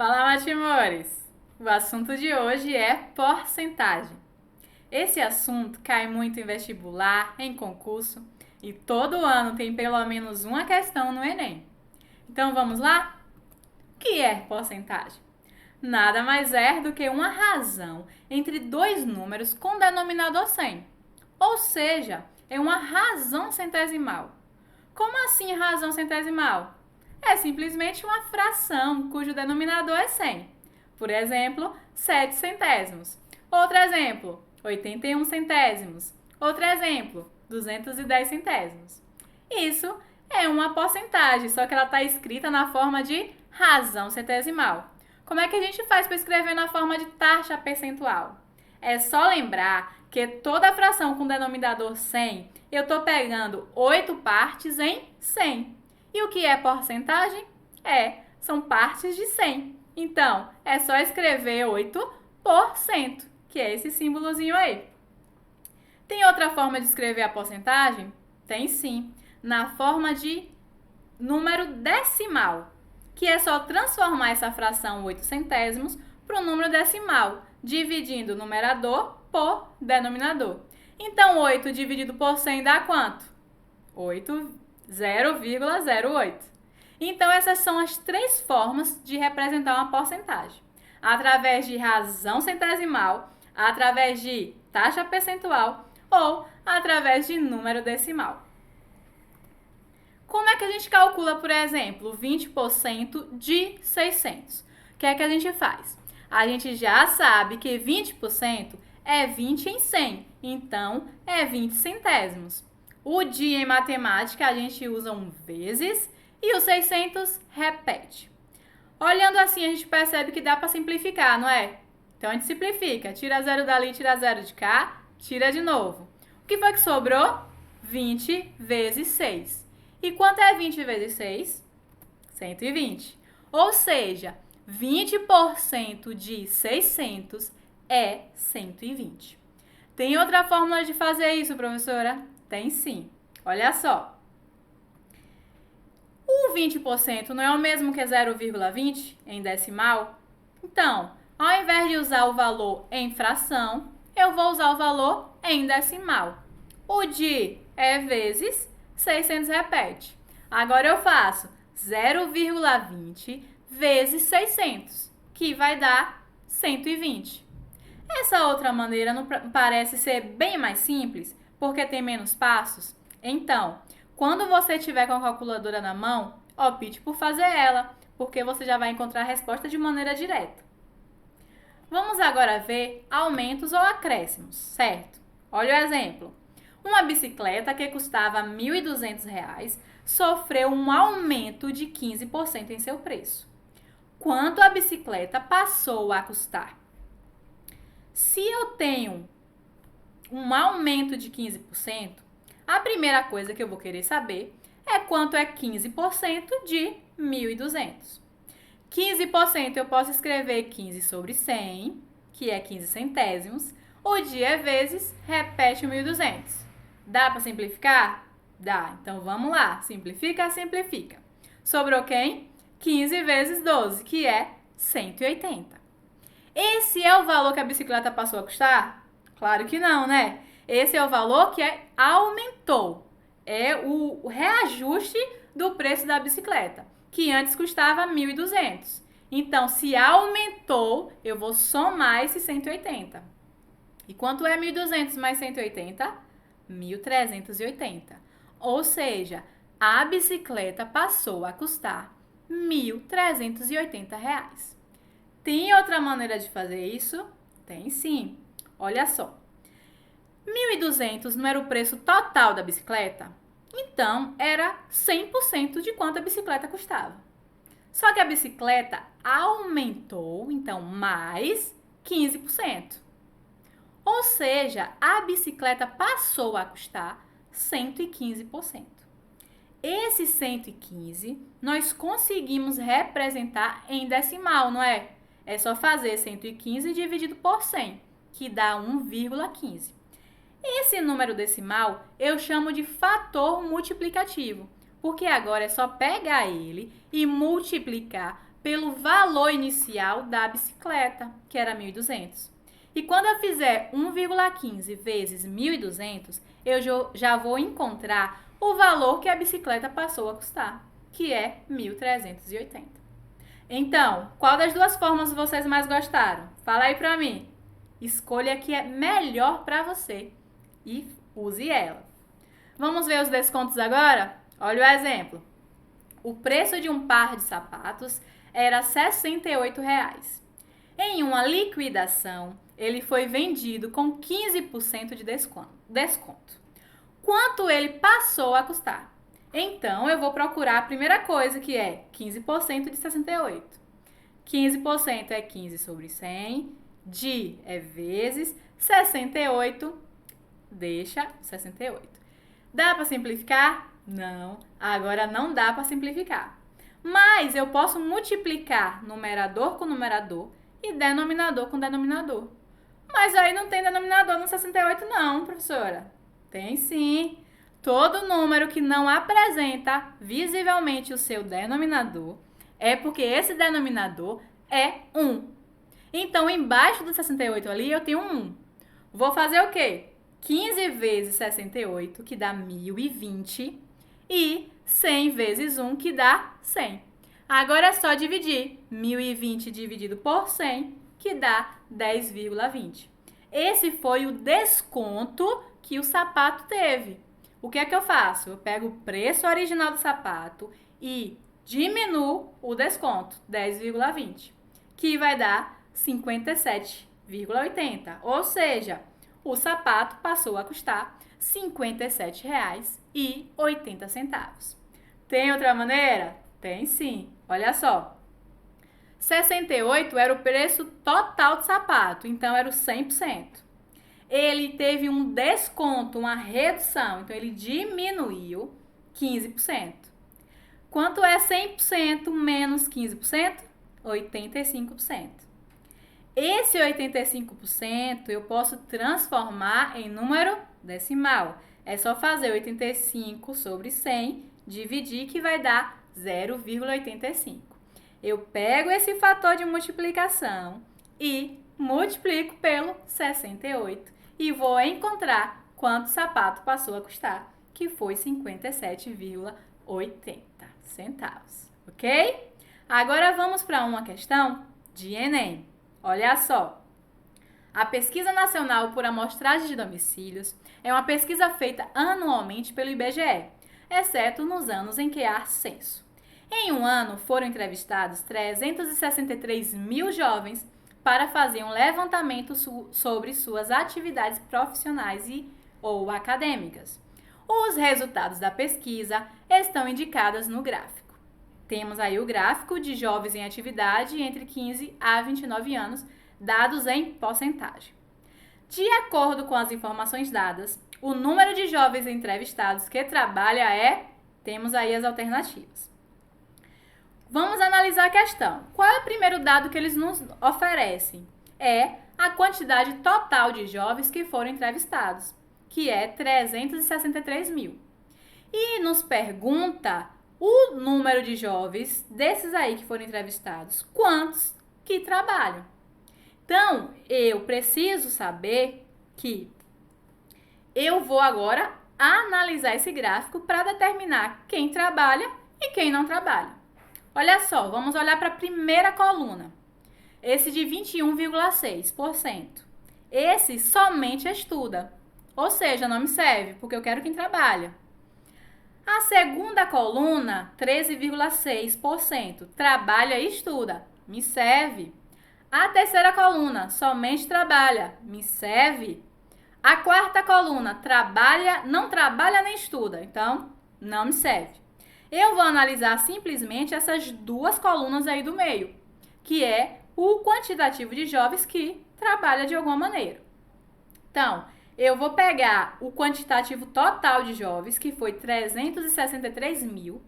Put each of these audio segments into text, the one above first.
Fala, Matimores! O assunto de hoje é porcentagem. Esse assunto cai muito em vestibular, em concurso e todo ano tem pelo menos uma questão no Enem. Então vamos lá? O que é porcentagem? Nada mais é do que uma razão entre dois números com denominador 100, ou seja, é uma razão centesimal. Como assim razão centesimal? É simplesmente uma fração cujo denominador é 100. Por exemplo, 7 centésimos. Outro exemplo, 81 centésimos. Outro exemplo, 210 centésimos. Isso é uma porcentagem, só que ela está escrita na forma de razão centesimal. Como é que a gente faz para escrever na forma de taxa percentual? É só lembrar que toda fração com denominador 100, eu estou pegando 8 partes em 100. E o que é porcentagem? São partes de 100. Então, é só escrever 8%, que é esse símbolozinho aí. Tem outra forma de escrever a porcentagem? Tem sim, na forma de número decimal, que é só transformar essa fração 8 centésimos para o número decimal, dividindo o numerador por denominador. Então, 8 dividido por 100 dá quanto? 0,08. Então, essas são as três formas de representar uma porcentagem. Através de razão centesimal, através de taxa percentual ou através de número decimal. Como é que a gente calcula, por exemplo, 20% de 600? O que é que a gente faz? A gente já sabe que 20% é 20 em 100, então é 20 centésimos. O dia em matemática a gente usa um vezes e o 600 repete. Olhando assim a gente percebe que dá para simplificar, não é? Então a gente simplifica, tira zero dali, tira zero de cá, tira de novo. O que foi que sobrou? 20 vezes 6. E quanto é 20 vezes 6? 120. Ou seja, 20% de 600 é 120. Tem outra fórmula de fazer isso, professora? Tem sim. Olha só. O 20% não é o mesmo que 0,20 em decimal? Então, ao invés de usar o valor em fração, eu vou usar o valor em decimal. O de é vezes 600 repete. Agora eu faço 0,20 vezes 600, que vai dar 120. Essa outra maneira não parece ser bem mais simples, porque tem menos passos? Então, quando você tiver com a calculadora na mão, opte por fazer ela, porque você já vai encontrar a resposta de maneira direta. Vamos agora ver aumentos ou acréscimos, certo? Olha o exemplo. Uma bicicleta que custava R$ 1.200 sofreu um aumento de 15% em seu preço. Quanto a bicicleta passou a custar? Se eu tenho um aumento de 15%, a primeira coisa que eu vou querer saber é quanto é 15% de 1.200. 15% eu posso escrever 15 sobre 100, que é 15 centésimos. O dia é vezes, repete o 1.200. Dá para simplificar? Dá. Então vamos lá. Simplifica, simplifica. Sobrou quem? 15 vezes 12, que é 180. Esse é o valor que a bicicleta passou a custar? Claro que não, né? Esse é o valor que aumentou. É o reajuste do preço da bicicleta, que antes custava 1.200. Então, se aumentou, eu vou somar esse 180. E quanto é 1.200 mais 180? 1.380. Ou seja, a bicicleta passou a custar R$ 1.380. Tem outra maneira de fazer isso? Tem sim. Olha só. 1.200 não era o preço total da bicicleta? Então, era 100% de quanto a bicicleta custava. Só que a bicicleta aumentou, então, mais 15%. Ou seja, a bicicleta passou a custar 115%. Esse 115 nós conseguimos representar em decimal, não é? É só fazer 115 dividido por 100, que dá 1,15. Esse número decimal eu chamo de fator multiplicativo, porque agora é só pegar ele e multiplicar pelo valor inicial da bicicleta, que era 1.200. E quando eu fizer 1,15 vezes 1.200, eu já vou encontrar o valor que a bicicleta passou a custar, que é 1.380. Então, qual das duas formas vocês mais gostaram? Fala aí pra mim. Escolha a que é melhor para você e use ela. Vamos ver os descontos agora? Olha o exemplo. O preço de um par de sapatos era R$ 68. Em uma liquidação, ele foi vendido com 15% de desconto. Quanto ele passou a custar? Então, eu vou procurar a primeira coisa, que é 15% de 68. 15% é 15 sobre 100, é vezes 68, deixa 68. Dá para simplificar? Não, agora não dá para simplificar. Mas eu posso multiplicar numerador com numerador e denominador com denominador. Mas aí não tem denominador no 68 não, professora. Tem sim. Todo número que não apresenta visivelmente o seu denominador é porque esse denominador é 1. Então, embaixo do 68 ali eu tenho 1. Vou fazer o quê? 15 vezes 68, que dá 1.020, e 100 vezes 1, que dá 100. Agora é só dividir 1.020 dividido por 100, que dá 10,20. Esse foi o desconto que o sapato teve. O que é que eu faço? Eu pego o preço original do sapato e diminuo o desconto, 10,20, que vai dar 57,80. Ou seja, o sapato passou a custar R$ 57,80. Tem outra maneira? Tem sim. Olha só. 68 era o preço total do sapato, então era o 100%. Ele teve um desconto, uma redução, então ele diminuiu 15%. Quanto é 100% menos 15%? 85%. Esse 85% eu posso transformar em número decimal. É só fazer 85 sobre 100, dividir, que vai dar 0,85. Eu pego esse fator de multiplicação e multiplico pelo 68 e vou encontrar quanto o sapato passou a custar, que foi 57,80 centavos, ok? Agora vamos para uma questão de Enem. Olha só. A Pesquisa Nacional por Amostragem de Domicílios é uma pesquisa feita anualmente pelo IBGE, exceto nos anos em que há censo. Em um ano, foram entrevistados 363 mil jovens para fazer um levantamento sobre suas atividades profissionais ou acadêmicas. Os resultados da pesquisa estão indicados no gráfico. Temos aí o gráfico de jovens em atividade entre 15 a 29 anos, dados em porcentagem. De acordo com as informações dadas, o número de jovens entrevistados que trabalha temos aí as alternativas. Vamos analisar a questão. Qual é o primeiro dado que eles nos oferecem? É a quantidade total de jovens que foram entrevistados, que é 363 mil. E nos pergunta o número de jovens desses aí que foram entrevistados, quantos que trabalham. Então, eu preciso saber que eu vou agora analisar esse gráfico para determinar quem trabalha e quem não trabalha. Olha só, vamos olhar para a primeira coluna. Esse de 21,6%. Esse somente estuda, ou seja, não me serve, porque eu quero quem trabalha. A segunda coluna, 13,6%, trabalha e estuda, me serve. A terceira coluna, somente trabalha, me serve. A quarta coluna, não trabalha nem estuda, então não me serve. Eu vou analisar simplesmente essas duas colunas aí do meio, que é o quantitativo de jovens que trabalha de alguma maneira. Então, eu vou pegar o quantitativo total de jovens, que foi 363 mil,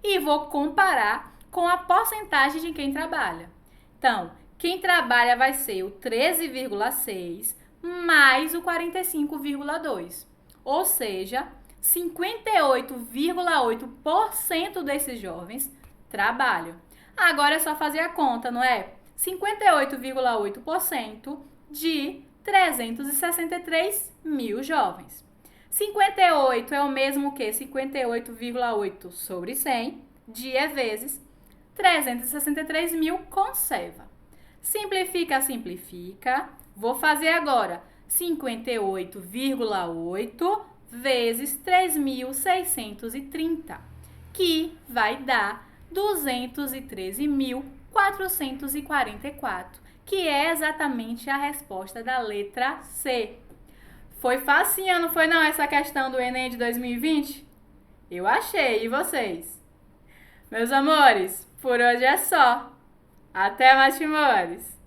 e vou comparar com a porcentagem de quem trabalha. Então, quem trabalha vai ser o 13,6 mais o 45,2, ou seja, 58,8% desses jovens trabalham. Agora é só fazer a conta, não é? 58,8% de 363 mil jovens. 58 é o mesmo que 58,8 sobre 100, dia vezes 363 mil conserva. Simplifica, simplifica. Vou fazer agora 58,8 vezes 3.630, que vai dar 213.444, que é exatamente a resposta da letra C. Foi facinha, não foi não, essa questão do Enem de 2020? Eu achei, e vocês? Meus amores, por hoje é só. Até mais, timores!